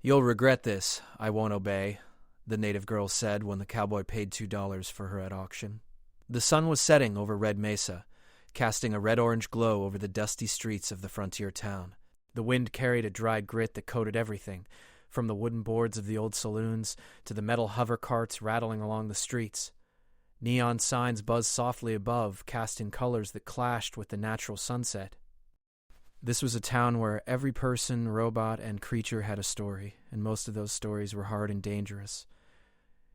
"You'll regret this. I won't obey," the native girl said when the cowboy paid $2 for her at auction. The sun was setting over Red Mesa, casting a red-orange glow over the dusty streets of the frontier town. The wind carried a dried grit that coated everything, from the wooden boards of the old saloons to the metal hover carts rattling along the streets. Neon signs buzzed softly above, casting colors that clashed with the natural sunset. This was a town where every person, robot, and creature had a story, and most of those stories were hard and dangerous.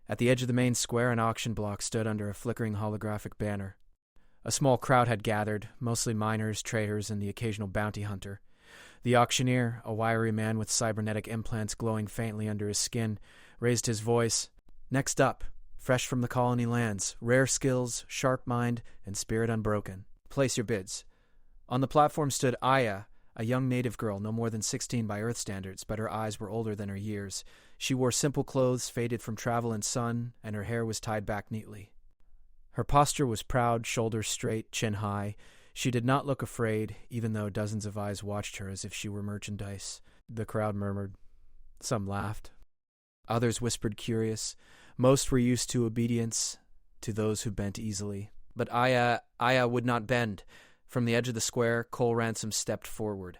At the edge of the main square, an auction block stood under a flickering holographic banner. A small crowd had gathered, mostly miners, traders, and the occasional bounty hunter. The auctioneer, a wiry man with cybernetic implants glowing faintly under his skin, raised his voice. "Next up, fresh from the colony lands, rare skills, sharp mind, and spirit unbroken. Place your bids." On the platform stood Aya, a young native girl no more than 16 by Earth standards, but her eyes were older than her years. She wore simple clothes faded from travel and sun, and her hair was tied back neatly. Her posture was proud, shoulders straight, chin high. She did not look afraid, even though dozens of eyes watched her as if she were merchandise. The crowd murmured. Some laughed. Others whispered curious. Most were used to obedience, to those who bent easily. But Aya would not bend. From the edge of the square, Cole Ransom stepped forward.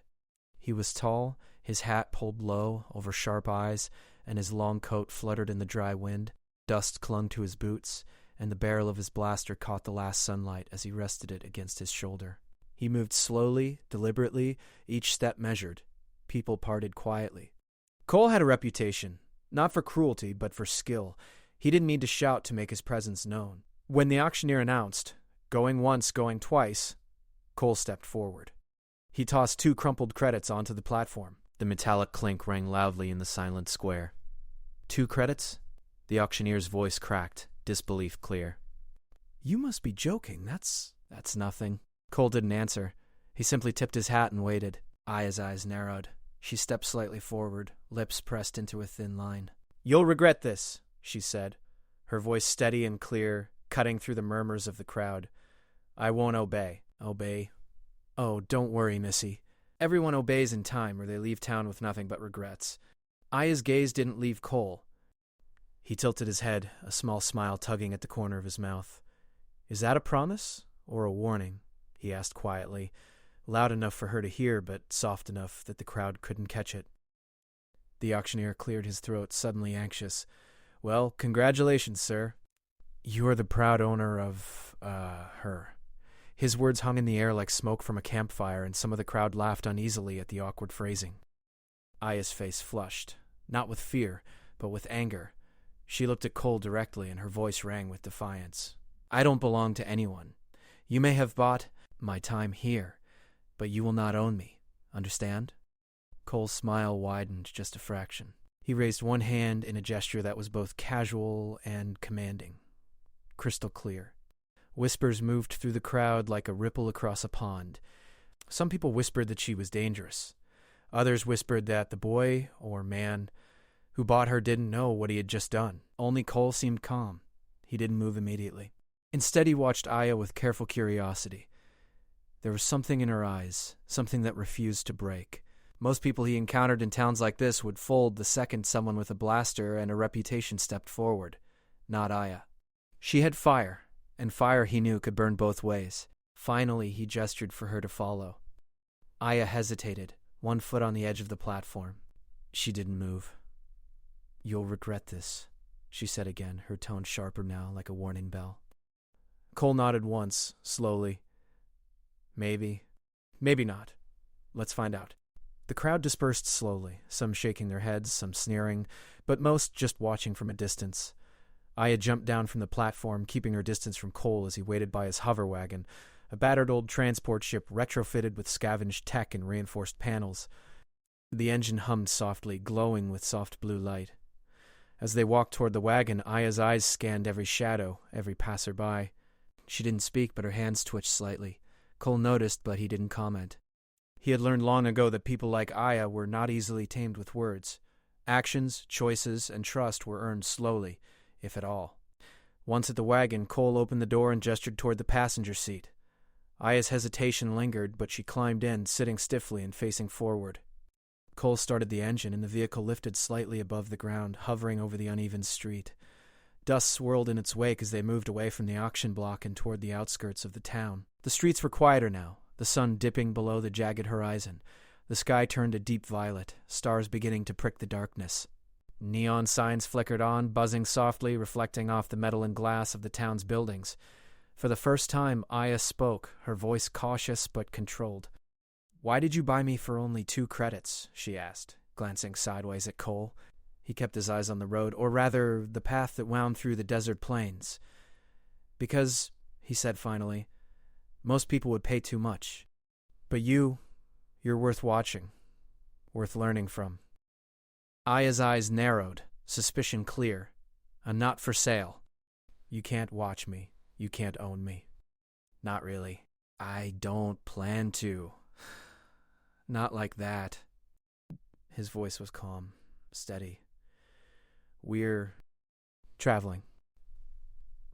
He was tall, his hat pulled low over sharp eyes, and his long coat fluttered in the dry wind. Dust clung to his boots, and the barrel of his blaster caught the last sunlight as he rested it against his shoulder. He moved slowly, deliberately, each step measured. People parted quietly. Cole had a reputation, not for cruelty, but for skill. He didn't need to shout to make his presence known. When the auctioneer announced, "Going once, going twice," Cole stepped forward. He tossed 2 crumpled credits onto the platform. The metallic clink rang loudly in the silent square. 2 credits? The auctioneer's voice cracked, disbelief clear. "You must be joking. That's nothing." Cole didn't answer. He simply tipped his hat and waited. Aya's eyes narrowed. She stepped slightly forward, lips pressed into a thin line. "You'll regret this," she said, her voice steady and clear, cutting through the murmurs of the crowd. "I won't obey." "Obey? Oh, don't worry, Missy. Everyone obeys in time, or they leave town with nothing but regrets." Aya's gaze didn't leave Cole. He tilted his head, a small smile tugging at the corner of his mouth. "Is that a promise or a warning?" he asked quietly, loud enough for her to hear, but soft enough that the crowd couldn't catch it. The auctioneer cleared his throat, suddenly anxious. "Well, congratulations, sir. You are the proud owner of, her." His words hung in the air like smoke from a campfire, and some of the crowd laughed uneasily at the awkward phrasing. Aya's face flushed, not with fear, but with anger. She looked at Cole directly, and her voice rang with defiance. "I don't belong to anyone. You may have bought my time here, but you will not own me. Understand?" Cole's smile widened just a fraction. He raised one hand in a gesture that was both casual and commanding. Crystal clear. Whispers moved through the crowd like a ripple across a pond. Some people whispered that she was dangerous. Others whispered that the boy, or man, who bought her didn't know what he had just done. Only Cole seemed calm. He didn't move immediately. Instead, he watched Aya with careful curiosity. There was something in her eyes, something that refused to break. Most people he encountered in towns like this would fold the second someone with a blaster and a reputation stepped forward. Not Aya. She had fire, and fire he knew could burn both ways. Finally, he gestured for her to follow. Aya hesitated, one foot on the edge of the platform. She didn't move. "You'll regret this," she said again, her tone sharper now, like a warning bell. Cole nodded once, slowly. "Maybe. Maybe not. Let's find out." The crowd dispersed slowly, some shaking their heads, some sneering, but most just watching from a distance. Aya jumped down from the platform, keeping her distance from Cole as he waited by his hover wagon, a battered old transport ship retrofitted with scavenged tech and reinforced panels. The engine hummed softly, glowing with soft blue light. As they walked toward the wagon, Aya's eyes scanned every shadow, every passerby. She didn't speak, but her hands twitched slightly. Cole noticed, but he didn't comment. He had learned long ago that people like Aya were not easily tamed with words. Actions, choices, and trust were earned slowly, if at all. Once at the wagon, Cole opened the door and gestured toward the passenger seat. Aya's hesitation lingered, but she climbed in, sitting stiffly and facing forward. Cole started the engine, and the vehicle lifted slightly above the ground, hovering over the uneven street. Dust swirled in its wake as they moved away from the auction block and toward the outskirts of the town. The streets were quieter now, the sun dipping below the jagged horizon. The sky turned a deep violet, stars beginning to prick the darkness. Neon signs flickered on, buzzing softly, reflecting off the metal and glass of the town's buildings. For the first time, Aya spoke, her voice cautious but controlled. "Why did you buy me for only 2 credits?" she asked, glancing sideways at Cole. He kept his eyes on the road, or rather, the path that wound through the desert plains. "Because," he said finally, "most people would pay too much. But you're worth watching, worth learning from." Aya's eyes narrowed, suspicion clear. "A not for sale. You can't watch me. You can't own me." "Not really. I don't plan to. Not like that." His voice was calm, steady. "We're traveling.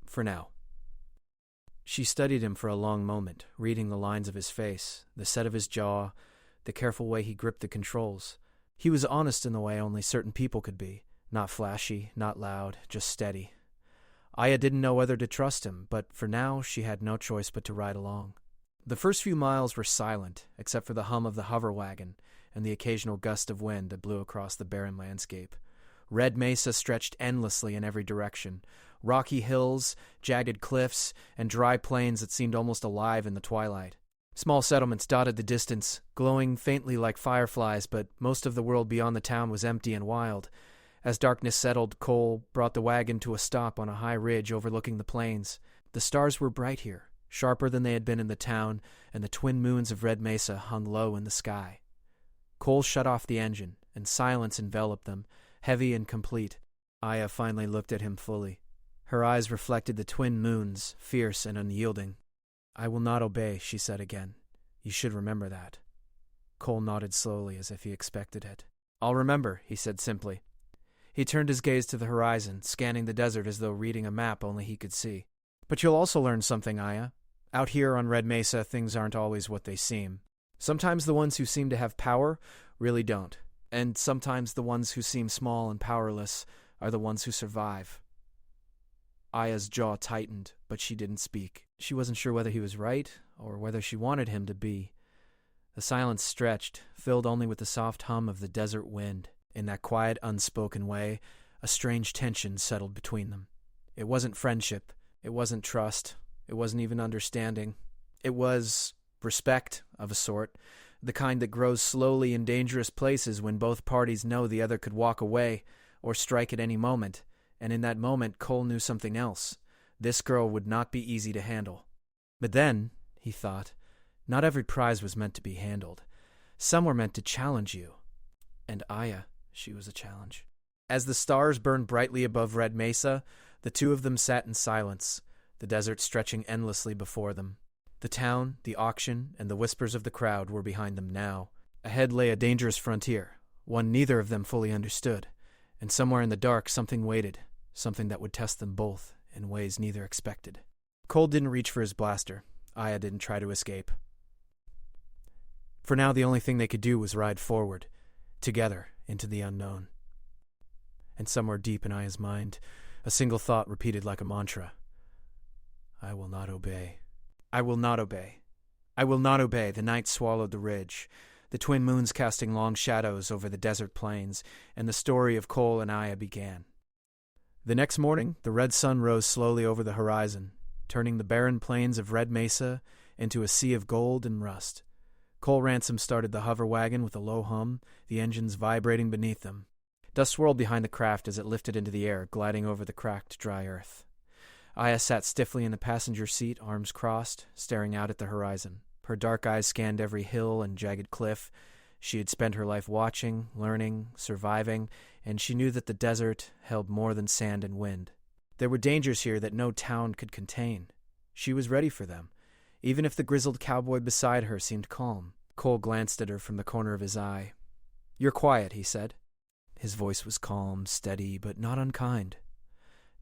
For now." She studied him for a long moment, reading the lines of his face, the set of his jaw, the careful way he gripped the controls. He was honest in the way only certain people could be. Not flashy, not loud, just steady. Aya didn't know whether to trust him, but for now she had no choice but to ride along. The first few miles were silent, except for the hum of the hover wagon and the occasional gust of wind that blew across the barren landscape. Red Mesa stretched endlessly in every direction. Rocky hills, jagged cliffs, and dry plains that seemed almost alive in the twilight. Small settlements dotted the distance, glowing faintly like fireflies, but most of the world beyond the town was empty and wild. As darkness settled, Cole brought the wagon to a stop on a high ridge overlooking the plains. The stars were bright here, sharper than they had been in the town, and the twin moons of Red Mesa hung low in the sky. Cole shut off the engine, and silence enveloped them, heavy and complete. Aya finally looked at him fully. Her eyes reflected the twin moons, fierce and unyielding. "I will not obey," she said again. "You should remember that." Cole nodded slowly as if he expected it. "I'll remember," he said simply. He turned his gaze to the horizon, scanning the desert as though reading a map only he could see. "But you'll also learn something, Aya. Out here on Red Mesa, things aren't always what they seem. Sometimes the ones who seem to have power really don't. And sometimes the ones who seem small and powerless are the ones who survive." Aya's jaw tightened, but she didn't speak. She wasn't sure whether he was right or whether she wanted him to be. The silence stretched, filled only with the soft hum of the desert wind. In that quiet, unspoken way, a strange tension settled between them. It wasn't friendship. It wasn't trust. It wasn't even understanding. It was respect, of a sort, the kind that grows slowly in dangerous places when both parties know the other could walk away or strike at any moment. And in that moment, Cole knew something else. This girl would not be easy to handle. But then, he thought, not every prize was meant to be handled. Some were meant to challenge you. And Aya, she was a challenge. As the stars burned brightly above Red Mesa, the two of them sat in silence, the desert stretching endlessly before them. The town, the auction, and the whispers of the crowd were behind them now. Ahead lay a dangerous frontier, one neither of them fully understood. And somewhere in the dark, something waited, something that would test them both in ways neither expected. Cole didn't reach for his blaster. Aya didn't try to escape. For now, the only thing they could do was ride forward, together, into the unknown. And somewhere deep in Aya's mind, a single thought repeated like a mantra. "I will not obey. I will not obey. I will not obey." The night swallowed the ridge, the twin moons casting long shadows over the desert plains, and the story of Cole and Aya began. The next morning, the red sun rose slowly over the horizon, turning the barren plains of Red Mesa into a sea of gold and rust. Cole Ransom started the hover wagon with a low hum, the engines vibrating beneath them. Dust swirled behind the craft as it lifted into the air, gliding over the cracked, dry earth. Aya sat stiffly in the passenger seat, arms crossed, staring out at the horizon. Her dark eyes scanned every hill and jagged cliff. She had spent her life watching, learning, surviving, and she knew that the desert held more than sand and wind. There were dangers here that no town could contain. She was ready for them, even if the grizzled cowboy beside her seemed calm. Cole glanced at her from the corner of his eye. "You're quiet," he said. His voice was calm, steady, but not unkind.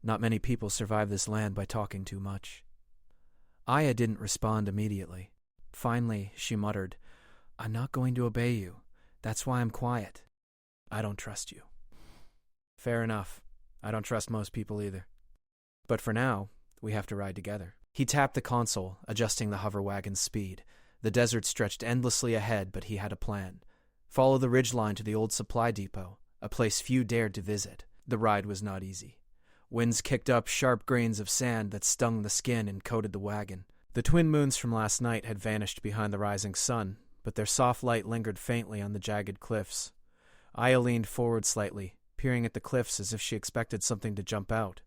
Not many people survive this land by talking too much. Aya didn't respond immediately. Finally, she muttered, "I'm not going to obey you. That's why I'm quiet. I don't trust you. Fair enough. I don't trust most people either. But for now, we have to ride together. He tapped the console, adjusting the hover wagon's speed. The desert stretched endlessly ahead, but he had a plan. Follow the ridgeline to the old supply depot, a place few dared to visit. The ride was not easy. Winds kicked up sharp grains of sand that stung the skin and coated the wagon. The twin moons from last night had vanished behind the rising sun, but their soft light lingered faintly on the jagged cliffs. Aya leaned forward slightly, peering at the cliffs as if she expected something to jump out.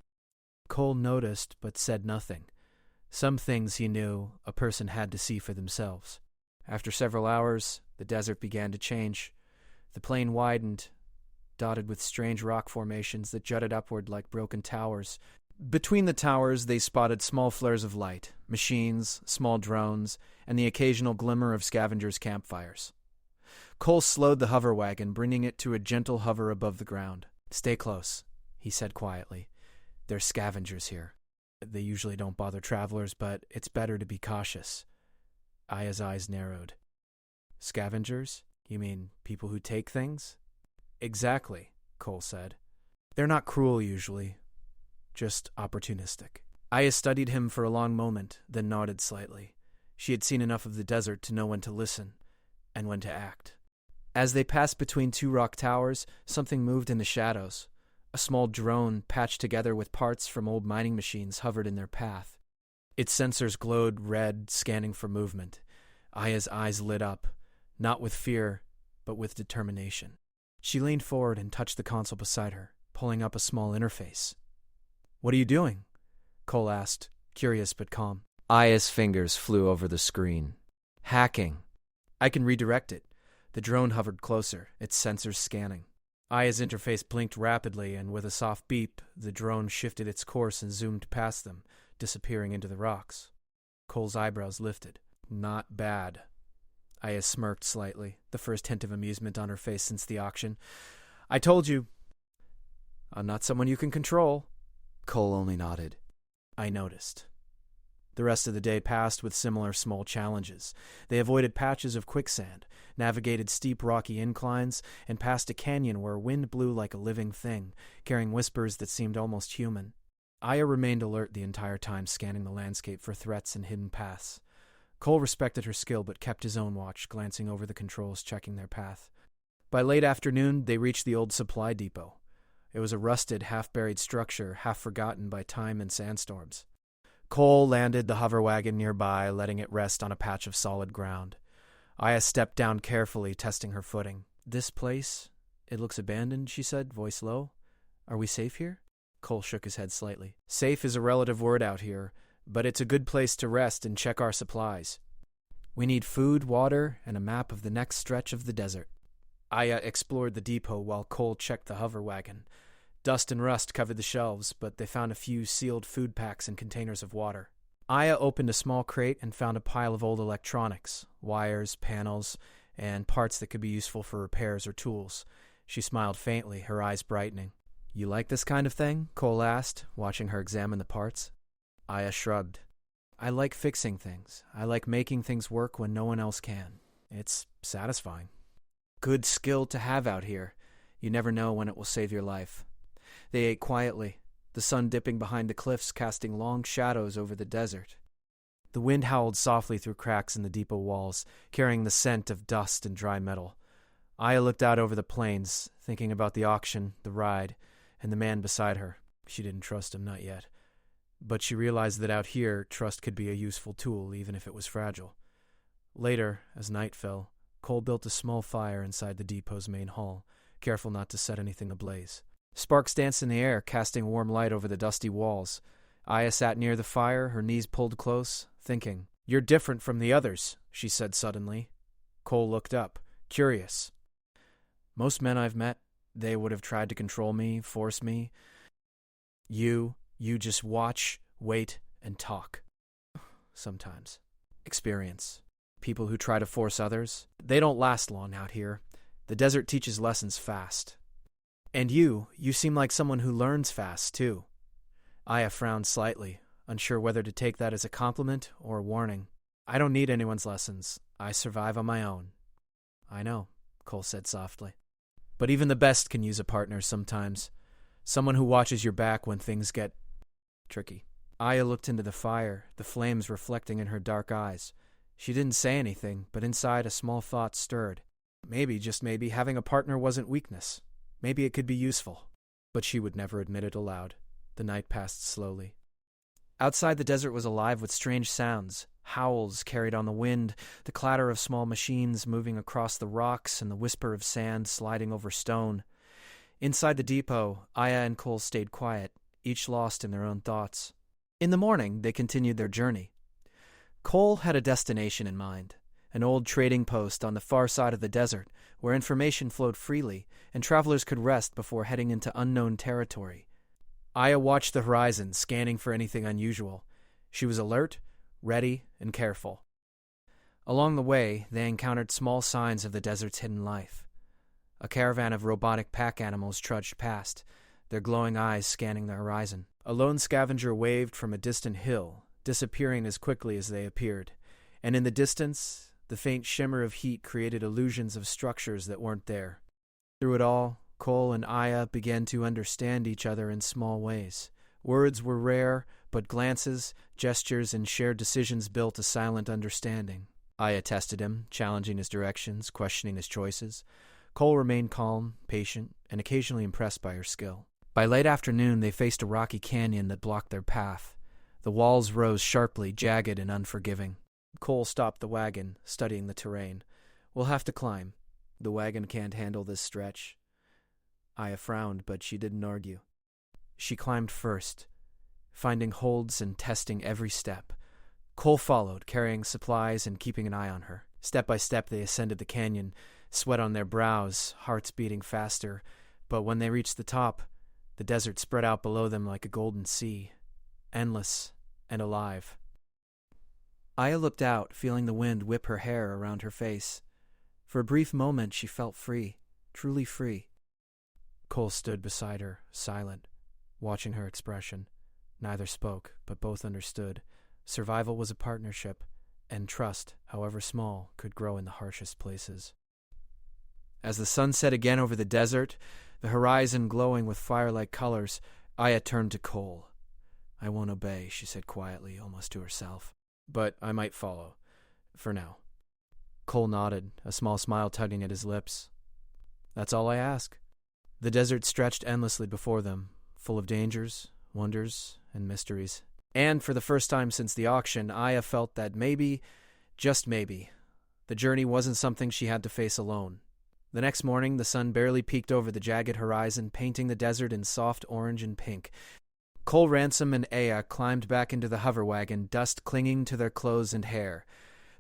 Cole noticed, but said nothing. Some things, he knew, a person had to see for themselves. After several hours, the desert began to change. The plain widened, dotted with strange rock formations that jutted upward like broken towers. Between the towers, they spotted small flares of light, machines, small drones, and the occasional glimmer of scavengers' campfires. Cole slowed the hover wagon, bringing it to a gentle hover above the ground. "Stay close," he said quietly. "There's scavengers here. They usually don't bother travelers, but it's better to be cautious." Aya's eyes narrowed. "Scavengers? You mean people who take things?" "Exactly," Cole said. "They're not cruel usually, just opportunistic." Aya studied him for a long moment, then nodded slightly. She had seen enough of the desert to know when to listen and when to act. As they passed between two rock towers, something moved in the shadows. A small drone, patched together with parts from old mining machines, hovered in their path. Its sensors glowed red, scanning for movement. Aya's eyes lit up, not with fear, but with determination. She leaned forward and touched the console beside her, pulling up a small interface. "What are you doing?" Cole asked, curious but calm. Aya's fingers flew over the screen. "Hacking. I can redirect it." The drone hovered closer, its sensors scanning. Aya's interface blinked rapidly, and with a soft beep, the drone shifted its course and zoomed past them, disappearing into the rocks. Cole's eyebrows lifted. "Not bad." Aya smirked slightly, the first hint of amusement on her face since the auction. "I told you. I'm not someone you can control." Cole only nodded. "I noticed." The rest of the day passed with similar small challenges. They avoided patches of quicksand, navigated steep rocky inclines, and passed a canyon where wind blew like a living thing, carrying whispers that seemed almost human. Aya remained alert the entire time, scanning the landscape for threats and hidden paths. Cole respected her skill but kept his own watch, glancing over the controls, checking their path. By late afternoon, they reached the old supply depot. It was a rusted, half-buried structure, half forgotten by time and sandstorms. Cole landed the hover wagon nearby, letting it rest on a patch of solid ground. Aya stepped down carefully, testing her footing. "This place? It looks abandoned," she said, voice low. "Are we safe here?" Cole shook his head slightly. "Safe is a relative word out here, but it's a good place to rest and check our supplies. We need food, water, and a map of the next stretch of the desert." Aya explored the depot while Cole checked the hover wagon. Dust and rust covered the shelves, but they found a few sealed food packs and containers of water. Aya opened a small crate and found a pile of old electronics, wires, panels, and parts that could be useful for repairs or tools. She smiled faintly, her eyes brightening. "You like this kind of thing?" Cole asked, watching her examine the parts. Aya shrugged. "I like fixing things. I like making things work when no one else can. It's satisfying. Good skill to have out here. You never know when it will save your life." They ate quietly, the sun dipping behind the cliffs, casting long shadows over the desert. The wind howled softly through cracks in the depot walls, carrying the scent of dust and dry metal. Aya looked out over the plains, thinking about the auction, the ride, and the man beside her. She didn't trust him, not yet. But she realized that out here, trust could be a useful tool, even if it was fragile. Later, as night fell, Cole built a small fire inside the depot's main hall, careful not to set anything ablaze. Sparks danced in the air, casting warm light over the dusty walls. Aya sat near the fire, her knees pulled close, thinking. "You're different from the others," she said suddenly. Cole looked up, curious. "Most men I've met, they would have tried to control me, force me. You just watch, wait, and talk." "Sometimes. Experience. People who try to force others, they don't last long out here. The desert teaches lessons fast. And you seem like someone who learns fast, too." Aya frowned slightly, unsure whether to take that as a compliment or a warning. "I don't need anyone's lessons. I survive on my own." "I know," Cole said softly. But even the best can use a partner sometimes. Someone who watches your back when things get tricky. Aya looked into the fire, the flames reflecting in her dark eyes. She didn't say anything, but inside a small thought stirred. Maybe, just maybe, having a partner wasn't weakness. Maybe it could be useful. But she would never admit it aloud. The night passed slowly. Outside, the desert was alive with strange sounds. Howls carried on the wind, the clatter of small machines moving across the rocks, and the whisper of sand sliding over stone. Inside the depot, Aya and Cole stayed quiet, each lost in their own thoughts. In the morning, they continued their journey. Cole had a destination in mind, an old trading post on the far side of the desert, where information flowed freely, and travelers could rest before heading into unknown territory. Aya watched the horizon, scanning for anything unusual. She was alert, ready, and careful. Along the way, they encountered small signs of the desert's hidden life. A caravan of robotic pack animals trudged past, their glowing eyes scanning the horizon. A lone scavenger waved from a distant hill, disappearing as quickly as they appeared, and in the distance, the faint shimmer of heat created illusions of structures that weren't there. Through it all, Cole and Aya began to understand each other in small ways. Words were rare, but glances, gestures, and shared decisions built a silent understanding. Aya tested him, challenging his directions, questioning his choices. Cole remained calm, patient, and occasionally impressed by her skill. By late afternoon, they faced a rocky canyon that blocked their path. The walls rose sharply, jagged and unforgiving. Cole stopped the wagon, studying the terrain. "We'll have to climb. The wagon can't handle this stretch." Aya frowned, but she didn't argue. She climbed first, finding holds and testing every step. Cole followed, carrying supplies and keeping an eye on her. Step by step they ascended the canyon, sweat on their brows, hearts beating faster. But when they reached the top, the desert spread out below them like a golden sea, endless and alive. Aya looked out, feeling the wind whip her hair around her face. For a brief moment she felt free, truly free. Cole stood beside her, silent, watching her expression. Neither spoke, but both understood. Survival was a partnership, and trust, however small, could grow in the harshest places. As the sun set again over the desert, the horizon glowing with fire-like colors, Aya turned to Cole. "I won't obey," she said quietly, almost to herself. "But I might follow. For now." Cole nodded, a small smile tugging at his lips. "That's all I ask." The desert stretched endlessly before them, full of dangers, wonders, and mysteries. And for the first time since the auction, Aya felt that maybe, just maybe, the journey wasn't something she had to face alone. The next morning, the sun barely peeked over the jagged horizon, painting the desert in soft orange and pink. Cole Ransom and Aya climbed back into the hover wagon, dust clinging to their clothes and hair.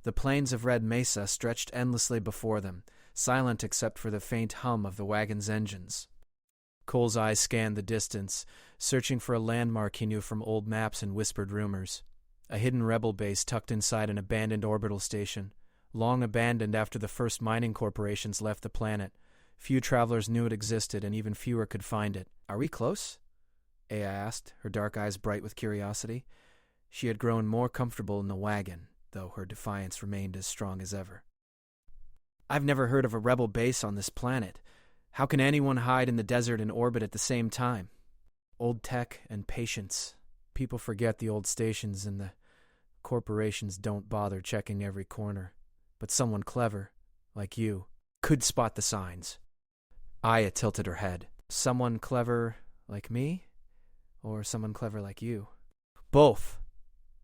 The plains of Red Mesa stretched endlessly before them, silent except for the faint hum of the wagon's engines. Cole's eyes scanned the distance, searching for a landmark he knew from old maps and whispered rumors. A hidden rebel base tucked inside an abandoned orbital station, long abandoned after the first mining corporations left the planet. Few travelers knew it existed, and even fewer could find it. "Are we close?" Aya asked, her dark eyes bright with curiosity. She had grown more comfortable in the wagon, though her defiance remained as strong as ever. "I've never heard of a rebel base on this planet. How can anyone hide in the desert and orbit at the same time? Old tech and patience. People forget the old stations and the corporations don't bother checking every corner. But someone clever, like you, could spot the signs." Aya tilted her head. "Someone clever like me? Or someone clever like you?" "Both,"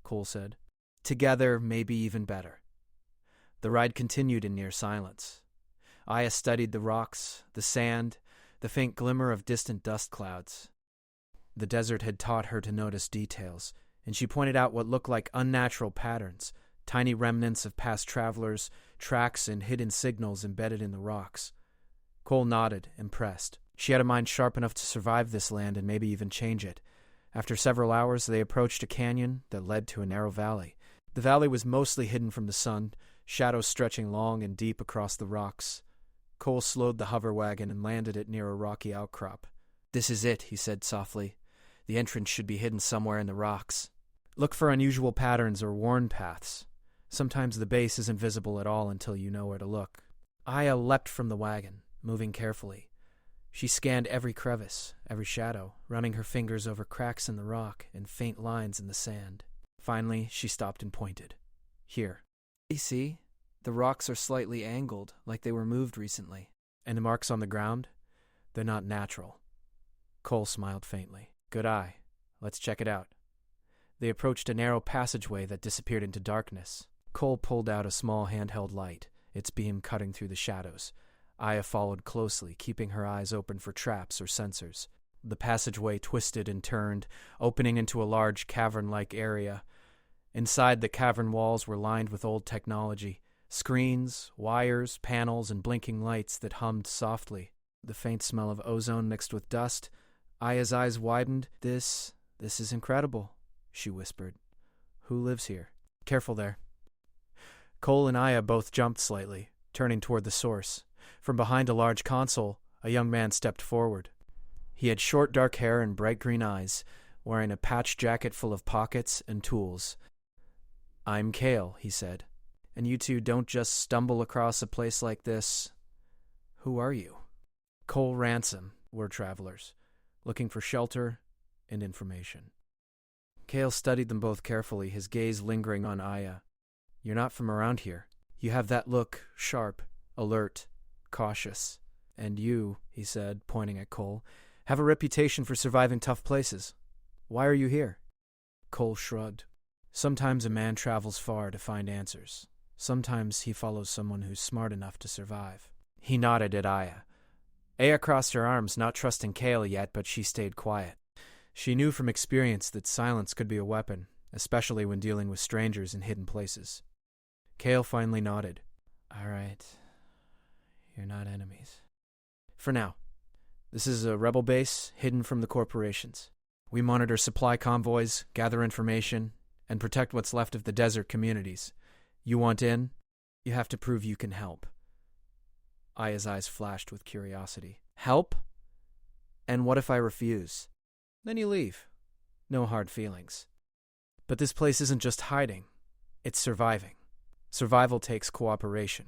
Cole said. "Together, maybe even better." The ride continued in near silence. Aya studied the rocks, the sand, the faint glimmer of distant dust clouds. The desert had taught her to notice details, and she pointed out what looked like unnatural patterns, tiny remnants of past travelers, tracks and hidden signals embedded in the rocks. Cole nodded, impressed. She had a mind sharp enough to survive this land and maybe even change it. After several hours, they approached a canyon that led to a narrow valley. The valley was mostly hidden from the sun, shadows stretching long and deep across the rocks. Cole slowed the hover wagon and landed it near a rocky outcrop. "This is it," he said softly. "The entrance should be hidden somewhere in the rocks. Look for unusual patterns or worn paths. Sometimes the base isn't visible at all until you know where to look." Aya leapt from the wagon, moving carefully. She scanned every crevice, every shadow, running her fingers over cracks in the rock and faint lines in the sand. Finally, she stopped and pointed. Here. You see? The rocks are slightly angled, like they were moved recently. And the marks on the ground? They're not natural. Cole smiled faintly. Good eye. Let's check it out. They approached a narrow passageway that disappeared into darkness. Cole pulled out a small handheld light, its beam cutting through the shadows. Aya followed closely, keeping her eyes open for traps or sensors. The passageway twisted and turned, opening into a large cavern-like area. Inside, the cavern walls were lined with old technology. Screens, wires, panels, and blinking lights that hummed softly. The faint smell of ozone mixed with dust. Aya's eyes widened. This is incredible, she whispered. Who lives here? Careful there. Cole and Aya both jumped slightly, turning toward the source. From behind a large console, a young man stepped forward. He had short dark hair and bright green eyes, wearing a patched jacket full of pockets and tools. I'm Cale, he said. And you two don't just stumble across a place like this. Who are you? Cole Ransom, we're travelers, looking for shelter and information. Cale studied them both carefully, his gaze lingering on Aya. You're not from around here. You have that look, sharp, alert, cautious. And you, he said, pointing at Cole, have a reputation for surviving tough places. Why are you here? Cole shrugged. Sometimes a man travels far to find answers. Sometimes he follows someone who's smart enough to survive. He nodded at Aya. Aya crossed her arms, not trusting Cale yet, but she stayed quiet. She knew from experience that silence could be a weapon, especially when dealing with strangers in hidden places. Cale finally nodded. All right. You're not enemies. For now. This is a rebel base hidden from the corporations. We monitor supply convoys, gather information, and protect what's left of the desert communities. You want in? You have to prove you can help. Aya's eyes flashed with curiosity. Help? And what if I refuse? Then you leave. No hard feelings. But this place isn't just hiding. It's surviving. Survival takes cooperation.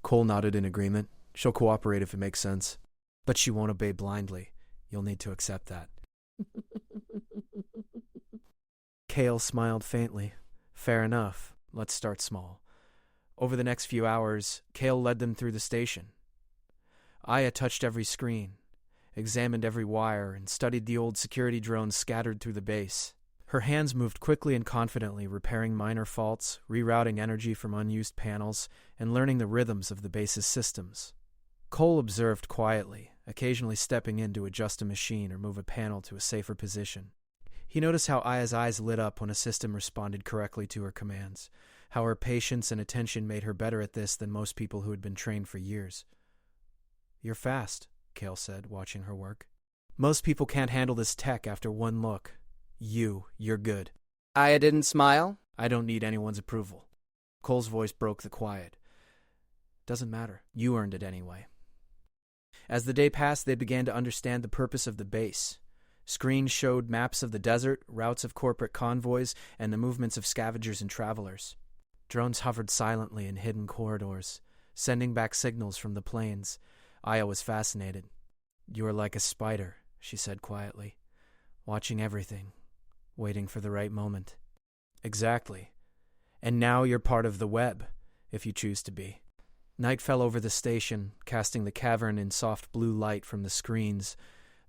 Cole nodded in agreement. She'll cooperate if it makes sense. But she won't obey blindly. You'll need to accept that. Cale smiled faintly. Fair enough. Let's start small. Over the next few hours, Cale led them through the station. Aya touched every screen, examined every wire, and studied the old security drones scattered through the base. Her hands moved quickly and confidently, repairing minor faults, rerouting energy from unused panels, and learning the rhythms of the base's systems. Cole observed quietly, occasionally stepping in to adjust a machine or move a panel to a safer position. He noticed how Aya's eyes lit up when a system responded correctly to her commands, how her patience and attention made her better at this than most people who had been trained for years. You're fast, Cale said, watching her work. Most people can't handle this tech after one look. You're good. Aya didn't smile? I don't need anyone's approval. Cole's voice broke the quiet. Doesn't matter. You earned it anyway. As the day passed, they began to understand the purpose of the base. Screens showed maps of the desert, routes of corporate convoys, and the movements of scavengers and travelers. Drones hovered silently in hidden corridors, sending back signals from the plains. Aya was fascinated. You are like a spider, she said quietly, watching everything, waiting for the right moment. Exactly. And now you're part of the web, if you choose to be. Night fell over the station, casting the cavern in soft blue light from the screens.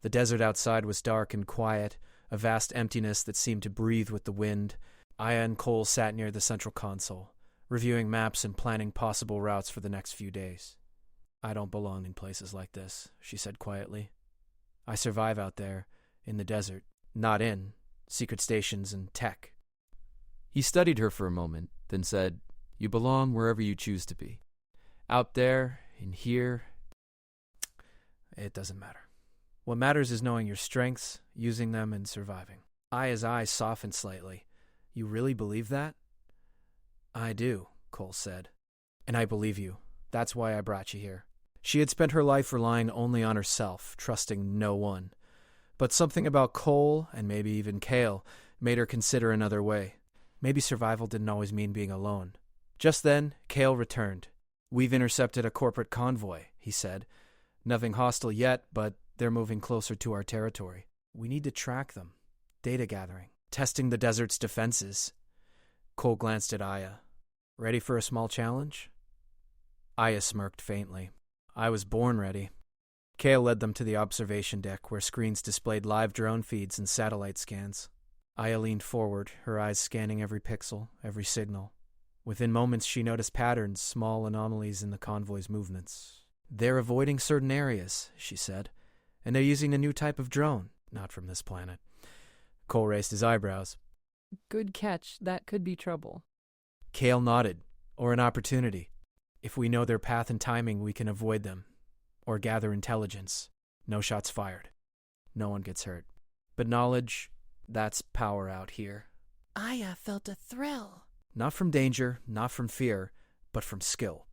The desert outside was dark and quiet, a vast emptiness that seemed to breathe with the wind. Aya and Cole sat near the central console, reviewing maps and planning possible routes for the next few days. I don't belong in places like this, she said quietly. I survive out there, in the desert, not in secret stations and tech. He studied her for a moment, then said, You belong wherever you choose to be. Out there, in here, it doesn't matter. What matters is knowing your strengths, using them, and surviving. Aya's eyes softened slightly. You really believe that? I do, Cole said. And I believe you. That's why I brought you here. She had spent her life relying only on herself, trusting no one. But something about Cole, and maybe even Cale, made her consider another way. Maybe survival didn't always mean being alone. Just then, Cale returned. "We've intercepted a corporate convoy," he said. "Nothing hostile yet, but they're moving closer to our territory. We need to track them. Data gathering. Testing the desert's defenses." Cole glanced at Aya. "Ready for a small challenge?" Aya smirked faintly. "I was born ready." Kale led them to the observation deck, where screens displayed live drone feeds and satellite scans. Aya leaned forward, her eyes scanning every pixel, every signal. Within moments, she noticed patterns, small anomalies in the convoy's movements. "They're avoiding certain areas," she said, "and they're using a new type of drone, not from this planet." Cole raised his eyebrows. Good catch. That could be trouble. Kale nodded. "Or an opportunity. If we know their path and timing, we can avoid them. Or gather intelligence. No shots fired. No one gets hurt. But knowledge, that's power out here." Aya felt a thrill. Not from danger, not from fear, but from skill.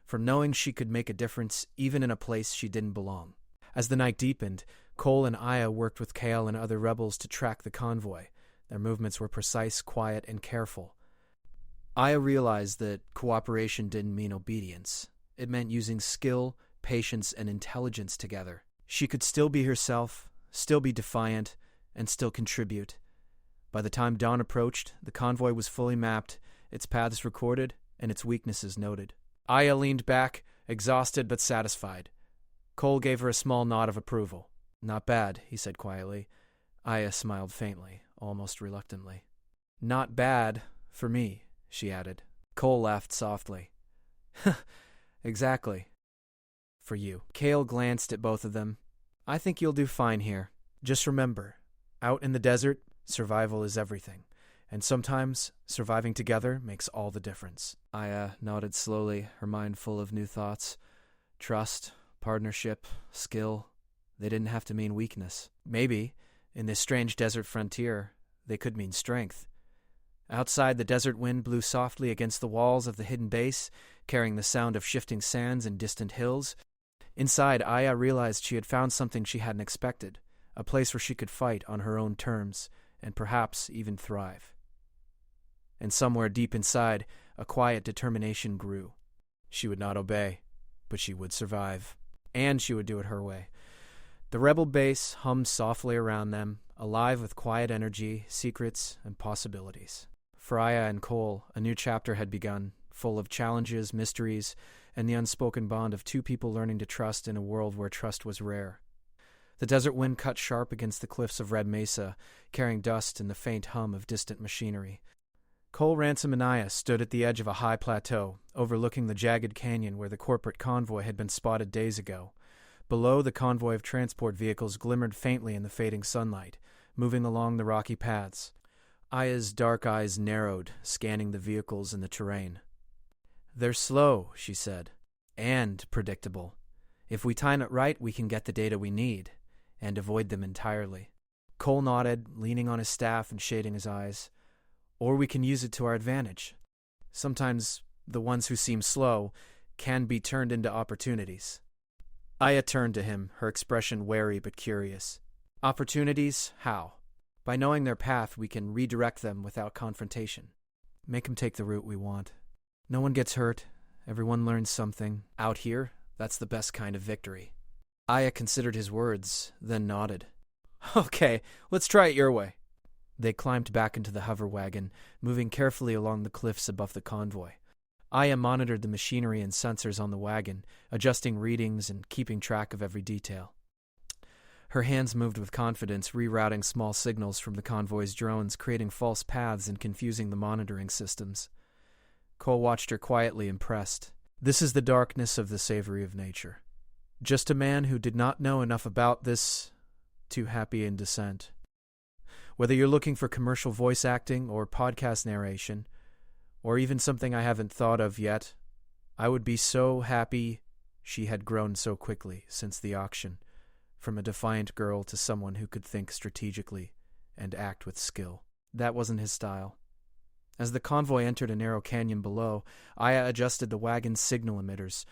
From knowing she could make a difference even in a place she didn't belong. As the night deepened, Cole and Aya worked with Kale and other rebels to track the convoy. Their movements were precise, quiet, and careful. Aya realized that cooperation didn't mean obedience. It meant using skill, patience, and intelligence together. She could still be herself, still be defiant, and still contribute. By the time dawn approached, the convoy was fully mapped, its paths recorded, and its weaknesses noted. Aya leaned back, exhausted but satisfied. Cole gave her a small nod of approval. "Not bad," he said quietly. Aya smiled faintly, almost reluctantly. "Not bad for me," she added. Cole laughed softly. "Exactly. For you." Kale glanced at both of them. "I think you'll do fine here. Just remember, out in the desert, survival is everything. And sometimes, surviving together makes all the difference." Aya nodded slowly, her mind full of new thoughts. Trust, partnership, skill. They didn't have to mean weakness. Maybe, in this strange desert frontier, they could mean strength. Outside, the desert wind blew softly against the walls of the hidden base, carrying the sound of shifting sands and distant hills. Inside, Aya realized she had found something she hadn't expected, a place where she could fight on her own terms, and perhaps even thrive. And somewhere deep inside, a quiet determination grew. She would not obey, but she would survive. And she would do it her way. The rebel base hummed softly around them, alive with quiet energy, secrets, and possibilities. For Aya and Cole, a new chapter had begun, full of challenges, mysteries, and the unspoken bond of two people learning to trust in a world where trust was rare. The desert wind cut sharp against the cliffs of Red Mesa, carrying dust and the faint hum of distant machinery. Cole, Ransom, and Aya stood at the edge of a high plateau, overlooking the jagged canyon where the corporate convoy had been spotted days ago. Below, the convoy of transport vehicles glimmered faintly in the fading sunlight, moving along the rocky paths. Aya's dark eyes narrowed, scanning the vehicles and the terrain. "They're slow," she said, "and predictable. If we time it right, we can get the data we need, and avoid them entirely." Cole nodded, leaning on his staff and shading his eyes. "Or we can use it to our advantage. Sometimes the ones who seem slow can be turned into opportunities." Aya turned to him, her expression wary but curious. "Opportunities? How?" "By knowing their path, we can redirect them without confrontation. Make them take the route we want. No one gets hurt. Everyone learns something. Out here, that's the best kind of victory." Aya considered his words, then nodded. "Okay, let's try it your way." They climbed back into the hover wagon, moving carefully along the cliffs above the convoy. Aya monitored the machinery and sensors on the wagon, adjusting readings and keeping track of every detail. Her hands moved with confidence, rerouting small signals from the convoy's drones, creating false paths and confusing the monitoring systems. Cole watched her quietly, impressed. This is the darkness of the savory of nature. Just a man who did not know enough about this, too happy in dissent. Whether you're looking for commercial voice acting or podcast narration, or even something I haven't thought of yet, I would be so happy she had grown so quickly since the auction, from a defiant girl to someone who could think strategically and act with skill. That wasn't his style. As the convoy entered a narrow canyon below, Aya adjusted the wagon's signal emitters.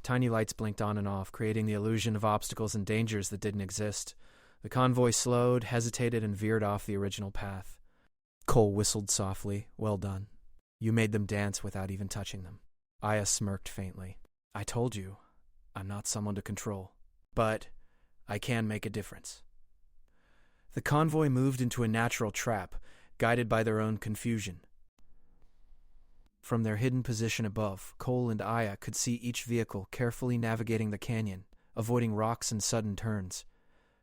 Tiny lights blinked on and off, creating the illusion of obstacles and dangers that didn't exist. The convoy slowed, hesitated, and veered off the original path. Cole whistled softly. "Well done. You made them dance without even touching them." Aya smirked faintly. I told you, I'm not someone to control. But I can make a difference. The convoy moved into a natural trap, guided by their own confusion. From their hidden position above, Cole and Aya could see each vehicle carefully navigating the canyon, avoiding rocks and sudden turns.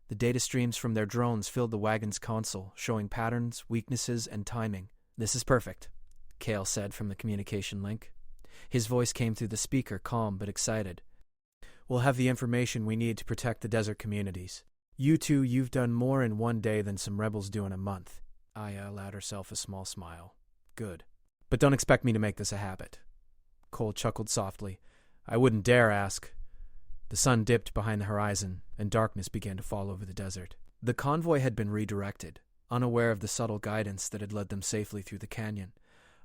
The data streams from their drones filled the wagon's console, showing patterns, weaknesses, and timing. This is perfect, Cale said from the communication link. His voice came through the speaker, calm but excited. We'll have the information we need to protect the desert communities. You've done more in one day than some rebels do in a month. Aya allowed herself a small smile. Good. But don't expect me to make this a habit. Cole chuckled softly. I wouldn't dare ask. The sun dipped behind the horizon, and darkness began to fall over the desert. The convoy had been redirected, unaware of the subtle guidance that had led them safely through the canyon.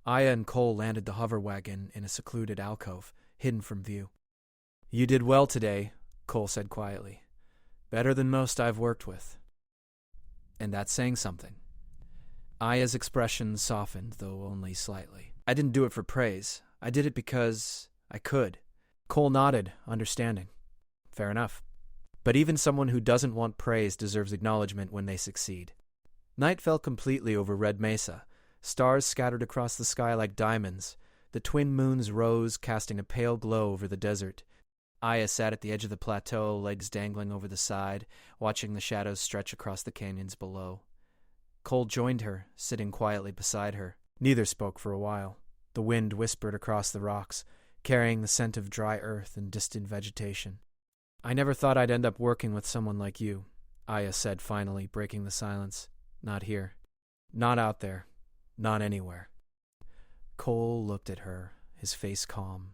Aya and Cole landed the hover wagon in a secluded alcove, hidden from view. You did well today, Cole said quietly. Better than most I've worked with. And that's saying something. Aya's expression softened, though only slightly. I didn't do it for praise. I did it because I could. Cole nodded, understanding. Fair enough. But even someone who doesn't want praise deserves acknowledgement when they succeed. Night fell completely over Red Mesa. Stars scattered across the sky like diamonds. The twin moons rose, casting a pale glow over the desert. Aya sat at the edge of the plateau, legs dangling over the side, watching the shadows stretch across the canyons below. Cole joined her, sitting quietly beside her. Neither spoke for a while. The wind whispered across the rocks, carrying the scent of dry earth and distant vegetation. I never thought I'd end up working with someone like you, Aya said finally, breaking the silence. Not here. Not out there. Not anywhere. Cole looked at her, his face calm.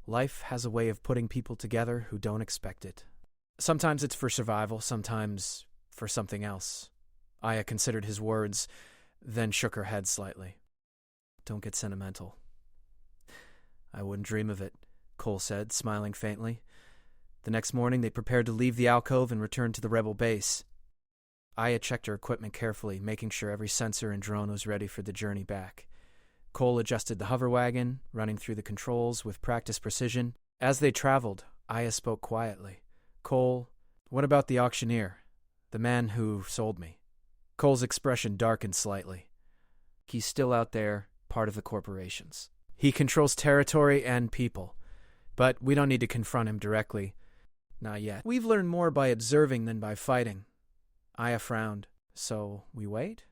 Life has a way of putting people together who don't expect it. Sometimes it's for survival, sometimes for something else. Aya considered his words, then shook her head slightly. Don't get sentimental. I wouldn't dream of it, Cole said, smiling faintly. The next morning they prepared to leave the alcove and return to the rebel base. Aya checked her equipment carefully, making sure every sensor and drone was ready for the journey back. Cole adjusted the hover wagon, running through the controls with practiced precision. As they traveled, Aya spoke quietly. Cole, what about the auctioneer? The man who sold me? Cole's expression darkened slightly. He's still out there, part of the corporations. He controls territory and people. But we don't need to confront him directly. Not yet. We've learned more by observing than by fighting. Aya frowned. So, we wait?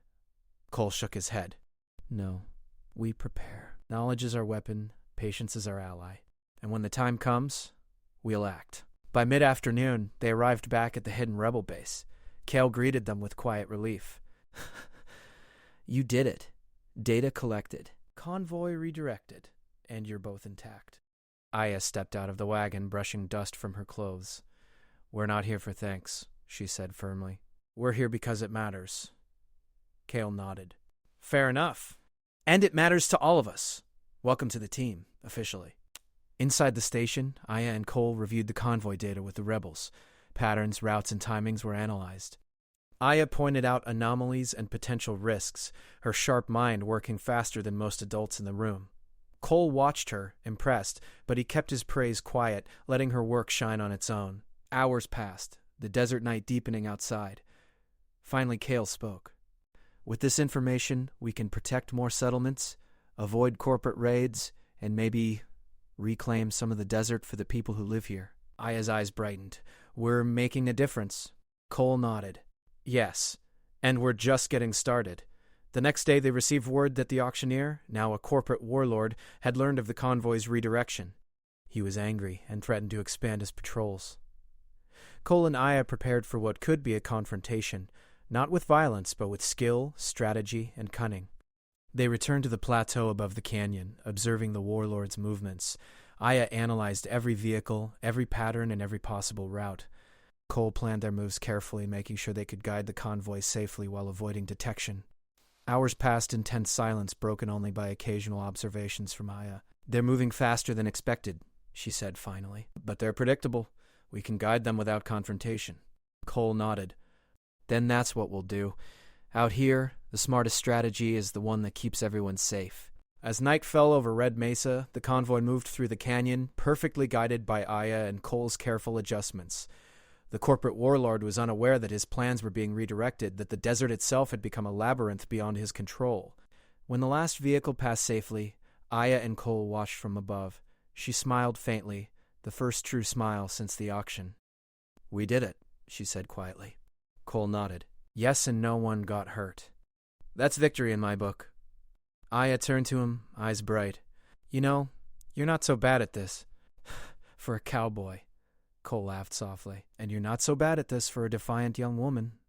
Cole shook his head. No. We prepare. Knowledge is our weapon, patience is our ally. And when the time comes, we'll act. By mid-afternoon, they arrived back at the hidden rebel base. Cale greeted them with quiet relief. You did it. Data collected. Convoy redirected. And you're both intact. Aya stepped out of the wagon, brushing dust from her clothes. We're not here for thanks, she said firmly. We're here because it matters. Cale nodded. Fair enough. And it matters to all of us. Welcome to the team, officially. Inside the station, Aya and Cole reviewed the convoy data with the rebels. Patterns, routes, and timings were analyzed. Aya pointed out anomalies and potential risks, her sharp mind working faster than most adults in the room. Cole watched her, impressed, but he kept his praise quiet, letting her work shine on its own. Hours passed, the desert night deepening outside. Finally, Cale spoke. With this information, we can protect more settlements, avoid corporate raids, and maybe reclaim some of the desert for the people who live here. Aya's eyes brightened. We're making a difference. Cole nodded. Yes, and we're just getting started. The next day they received word that the auctioneer, now a corporate warlord, had learned of the convoy's redirection. He was angry and threatened to expand his patrols. Cole and Aya prepared for what could be a confrontation, not with violence, but with skill, strategy, and cunning. They returned to the plateau above the canyon, observing the warlord's movements. Aya analyzed every vehicle, every pattern, and every possible route. Cole planned their moves carefully, making sure they could guide the convoy safely while avoiding detection. Hours passed in tense silence, broken only by occasional observations from Aya. They're moving faster than expected, she said finally. But they're predictable. We can guide them without confrontation. Cole nodded. Then that's what we'll do. Out here, the smartest strategy is the one that keeps everyone safe. As night fell over Red Mesa, the convoy moved through the canyon, perfectly guided by Aya and Cole's careful adjustments. The corporate warlord was unaware that his plans were being redirected, that the desert itself had become a labyrinth beyond his control. When the last vehicle passed safely, Aya and Cole watched from above. She smiled faintly, the first true smile since the auction. "We did it," she said quietly. Cole nodded. "Yes, and no one got hurt. That's victory in my book." Aya turned to him, eyes bright. "You know, you're not so bad at this." "For a cowboy," Cole laughed softly. "And you're not so bad at this for a defiant young woman."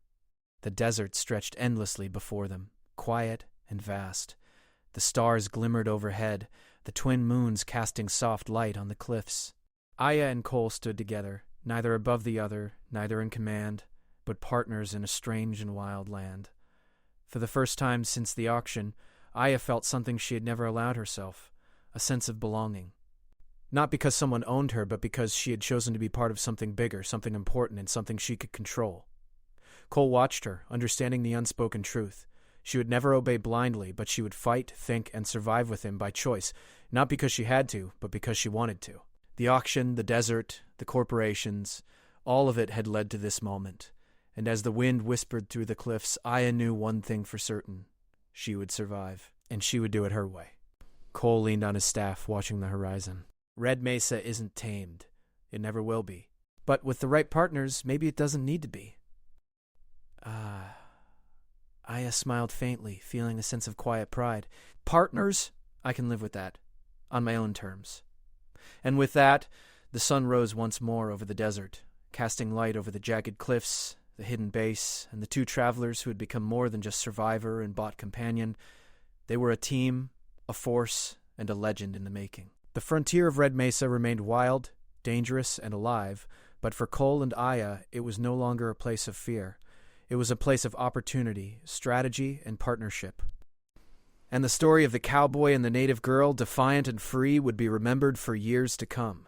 The desert stretched endlessly before them, quiet and vast. The stars glimmered overhead, the twin moons casting soft light on the cliffs. Aya and Cole stood together, neither above the other, neither in command, but partners in a strange and wild land. For the first time since the auction, Aya felt something she had never allowed herself, a sense of belonging. Not because someone owned her, but because she had chosen to be part of something bigger, something important, and something she could control. Cole watched her, understanding the unspoken truth. She would never obey blindly, but she would fight, think, and survive with him by choice, not because she had to, but because she wanted to. The auction, the desert, the corporations, all of it had led to this moment. And as the wind whispered through the cliffs, Aya knew one thing for certain. She would survive, and she would do it her way. Cole leaned on his staff, watching the horizon. Red Mesa isn't tamed. It never will be. But with the right partners, maybe it doesn't need to be. Aya smiled faintly, feeling a sense of quiet pride. "Partners? I can live with that. On my own terms." And with that, the sun rose once more over the desert, casting light over the jagged cliffs, the hidden base, and the two travelers who had become more than just survivor and bought companion. They were a team, a force, and a legend in the making. The frontier of Red Mesa remained wild, dangerous, and alive, but for Cole and Aya, it was no longer a place of fear. It was a place of opportunity, strategy, and partnership. And the story of the cowboy and the native girl, defiant and free, would be remembered for years to come.